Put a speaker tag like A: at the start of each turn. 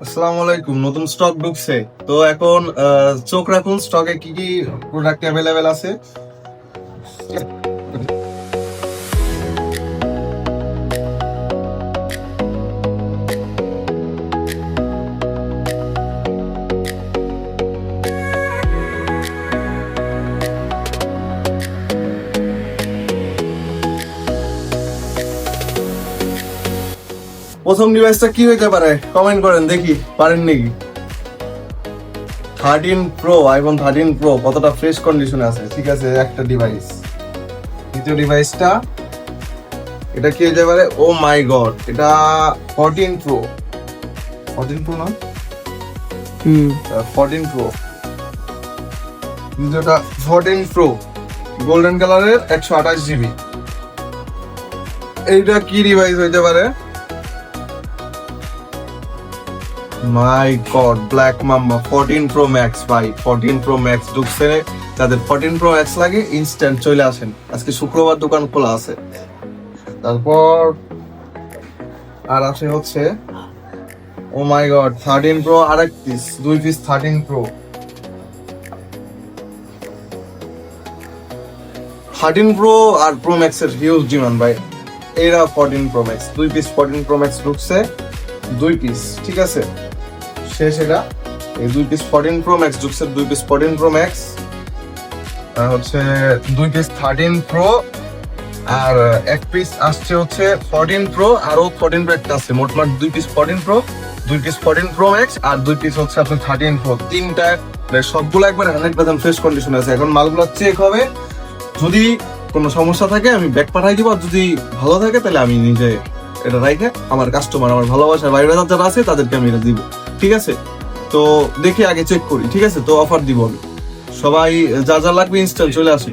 A: আসসালামু আলাইকুম। নতুন স্টক ঢুকছে, তো এখন চোখ রাখুন স্টকে কি কি প্রোডাক্ট অ্যাভেলেবেল আছে। প্রথম ডিভাইসটা কি হইতে পারে কমেন্ট করেন দেখি, পারেন নাকি? 13 প্রো, আইফোন 13 প্রো কতটা ফ্রেশ কন্ডিশনে আছে। ঠিক আছে, একটা ডিভাইস। দ্বিতীয় ডিভাইসটা এটা কি হইতে পারে? ও মাই গড, এটা 14 প্রো। 14 প্রো না, 14 প্রো। দ্বিতীয়টা 14 প্রো, গোল্ডেন কালারের 128 জিবি। এইটা কি ডিভাইস হইতে পারে? My God, black mamba 14 pro max. ভাই 14 প্রো ম্যাক্স ঢুকছে, যাদের 14 প্রো ম্যাক্স লাগে ইনস্ট্যান্ট চলে আসেন, আজকে শুক্রবার দোকান খোলা আছে। তারপর আর আছে হচ্ছে ও মাই গড 13 প্রো, আরেক পিস, দুই পিস 13 প্রো। 13 প্রো আর প্রো ম্যাক্স এর হিউজ ডিমান্ড ভাই। এরা 14 প্রো ম্যাক্স, দুই পিস 14 প্রো ম্যাক্স ঢুকছে, দুই পিস। ঠিক আছে, শেষ এটা। এই দুই পিস 14 প্রো ম্যাক্স ঢুকছে, দুই পিস 14 প্রো ম্যাক্স হচ্ছে, দুই পিস 13 প্রো, আর এক পিস আসছে হচ্ছে 14 প্রো, আরো 14 প্রো একটা আছে। মোটমাট দুই পিস 14 প্রো, দুই পিস 14 প্রো ম্যাক্স, আর দুই পিস হচ্ছে আপনার 13 প্রো। তিনটা সবগুলো একবার 100% ফ্রেশ কন্ডিশন আছে। এখন মালগুলো চেক হবে, যদি কোনো সমস্যা থাকে আমি ব্যাক পাঠাই দিব, আর যদি ভালো থাকে তাহলে আমি নিজে এটা রাইখে আমার কাস্টমার, আমার ভালোবাসার ভাই ব্রাদার যারা আছে তাদেরকে আমি এটা দিব। ঠিক আছে, তো দেখি আগে চেক করি। ঠিক আছে, তো অফার দিব আমি। সবাই যা যা লাগবে ইনস্ট্যান্ট চলে আসি।